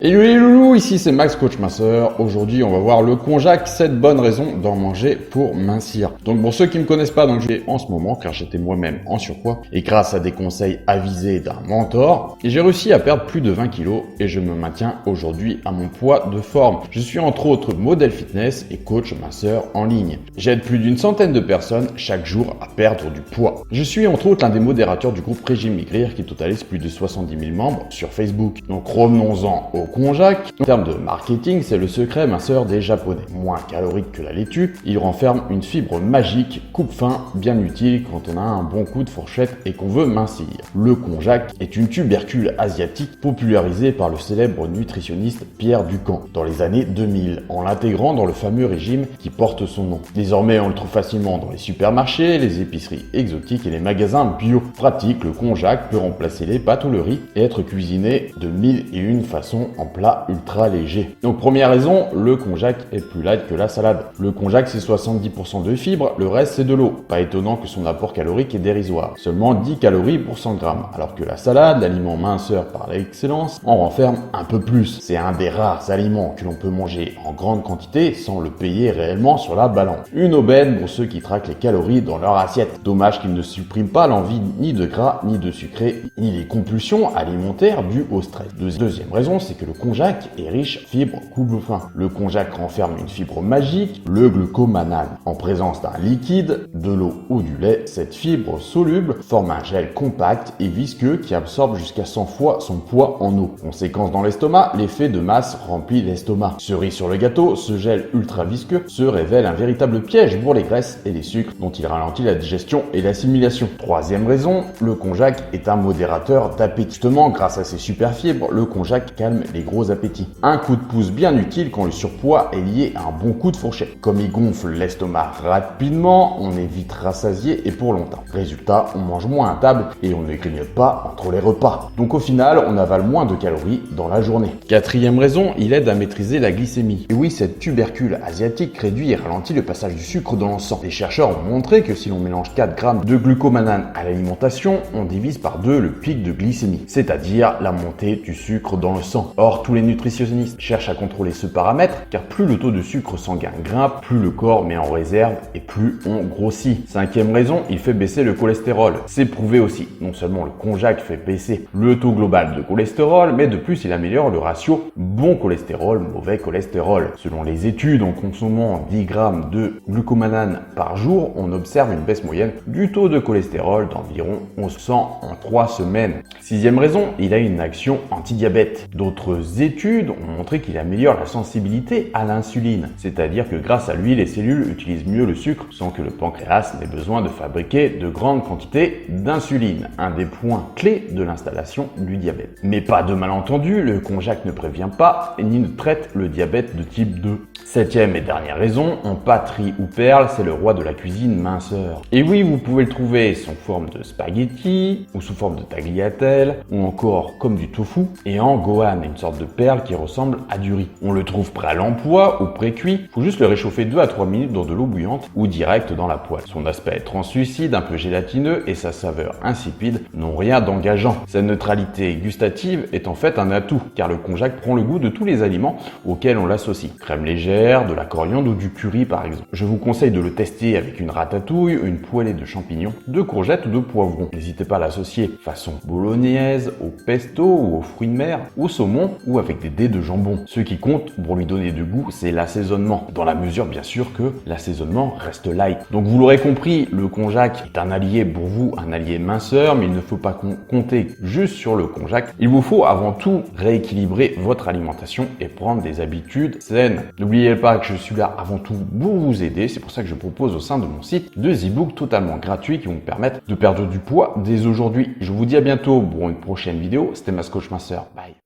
Hello les loulous, ici c'est Max Coach Minceur. Aujourd'hui on va voir le konjac, 7 bonnes raisons d'en manger pour mincir. Donc pour ceux qui ne me connaissent pas, donc j'ai en ce moment car j'étais moi-même en surpoids et grâce à des conseils avisés d'un mentor, j'ai réussi à perdre plus de 20 kilos et je me maintiens aujourd'hui à mon poids de forme. Je suis entre autres modèle fitness et coach minceur en ligne. J'aide plus d'une centaine de personnes chaque jour à perdre du poids. Je suis entre autres l'un des modérateurs du groupe Régime Maigrir qui totalise plus de 70 000 membres sur Facebook. Donc revenons-en au konjac. En termes de marketing, c'est le secret minceur des Japonais. Moins calorique que la laitue, il renferme une fibre magique, coupe-fin, bien utile quand on a un bon coup de fourchette et qu'on veut mincir. Le konjac est une tubercule asiatique popularisée par le célèbre nutritionniste Pierre Ducamp dans les années 2000, en l'intégrant dans le fameux régime qui porte son nom. Désormais, on le trouve facilement dans les supermarchés, les épiceries exotiques et les magasins bio. Pratique, le konjac peut remplacer les pâtes ou le riz et être cuisiné de 1001 façons en plat ultra léger. Donc première raison, le konjac est plus light que la salade. Le konjac c'est 70% de fibres, le reste c'est de l'eau. Pas étonnant que son apport calorique est dérisoire. Seulement 10 calories pour 100 grammes. Alors que la salade, l'aliment minceur par l'excellence, en renferme un peu plus. C'est un des rares aliments que l'on peut manger en grande quantité sans le payer réellement sur la balance. Une aubaine pour ceux qui traquent les calories dans leur assiette. Dommage qu'il ne supprime pas l'envie ni de gras, ni de sucré, ni les compulsions alimentaires dues au stress. Deuxième raison, c'est que le konjac est riche en fibres coupe-faim. Le konjac renferme une fibre magique, le glucomanane. En présence d'un liquide, de l'eau ou du lait, cette fibre soluble forme un gel compact et visqueux qui absorbe jusqu'à 100 fois son poids en eau. Conséquence dans l'estomac, l'effet de masse remplit l'estomac. Cerise sur le gâteau, ce gel ultra visqueux se révèle un véritable piège pour les graisses et les sucres dont il ralentit la digestion et l'assimilation. Troisième raison, le konjac est un modérateur d'appétit. Justement, grâce à ses super fibres, le konjac calme les gros appétits. Un coup de pouce bien utile quand le surpoids est lié à un bon coup de fourchette. Comme il gonfle l'estomac rapidement, on est vite rassasié et pour longtemps. Résultat, on mange moins à table et on ne grignote pas entre les repas. Donc au final, on avale moins de calories dans la journée. Quatrième raison, il aide à maîtriser la glycémie. Et oui, cette tubercule asiatique réduit et ralentit le passage du sucre dans le sang. Les chercheurs ont montré que si l'on mélange 4 grammes de glucomanane à l'alimentation, on divise par 2 le pic de glycémie, c'est-à-dire la montée du sucre dans le sang. Or, tous les nutritionnistes cherchent à contrôler ce paramètre car plus le taux de sucre sanguin grimpe, plus le corps met en réserve et plus on grossit. Cinquième raison, il fait baisser le cholestérol. C'est prouvé aussi. Non seulement le konjac fait baisser le taux global de cholestérol, mais de plus il améliore le ratio bon cholestérol, mauvais cholestérol. Selon les études, en consommant 10 grammes de glucomanane par jour, on observe une baisse moyenne du taux de cholestérol d'environ 11% en 3 semaines. Sixième raison, il a une action anti-diabète. D'autres études ont montré qu'il améliore la sensibilité à l'insuline, c'est-à-dire que grâce à lui, les cellules utilisent mieux le sucre sans que le pancréas n'ait besoin de fabriquer de grandes quantités d'insuline, un des points clés de l'installation du diabète. Mais pas de malentendu, le konjac ne prévient pas ni ne traite le diabète de type 2. Septième et dernière raison, en pâte, riz ou perle, c'est le roi de la cuisine minceur. Et oui, vous pouvez le trouver sous forme de spaghetti, ou sous forme de tagliatelle, ou encore comme du tofu, et en gohan, une sorte de perle qui ressemble à du riz. On le trouve prêt à l'emploi ou pré-cuit, faut juste le réchauffer 2 à 3 minutes dans de l'eau bouillante ou direct dans la poêle. Son aspect est translucide, un peu gélatineux et sa saveur insipide n'ont rien d'engageant. Sa neutralité gustative est en fait un atout, car le konjac prend le goût de tous les aliments auxquels on l'associe. Crème légère, de la coriandre ou du curry par exemple. Je vous conseille de le tester avec une ratatouille, une poêlée de champignons, de courgettes ou de poivrons. N'hésitez pas à l'associer façon bolognaise, au pesto ou aux fruits de mer, au saumon ou avec des dés de jambon. Ce qui compte pour lui donner du goût, c'est l'assaisonnement. Dans la mesure bien sûr que l'assaisonnement reste light. Donc vous l'aurez compris, le konjac est un allié pour vous, un allié minceur, mais il ne faut pas compter juste sur le konjac. Il vous faut avant tout rééquilibrer votre alimentation et prendre des habitudes saines. N'oubliez pas que je suis là avant tout pour vous aider. C'est pour ça que je propose au sein de mon site 2 e-books totalement gratuits qui vont vous permettre de perdre du poids dès aujourd'hui. Je vous dis à bientôt pour une prochaine vidéo. C'était Max Coach Minceur. Bye.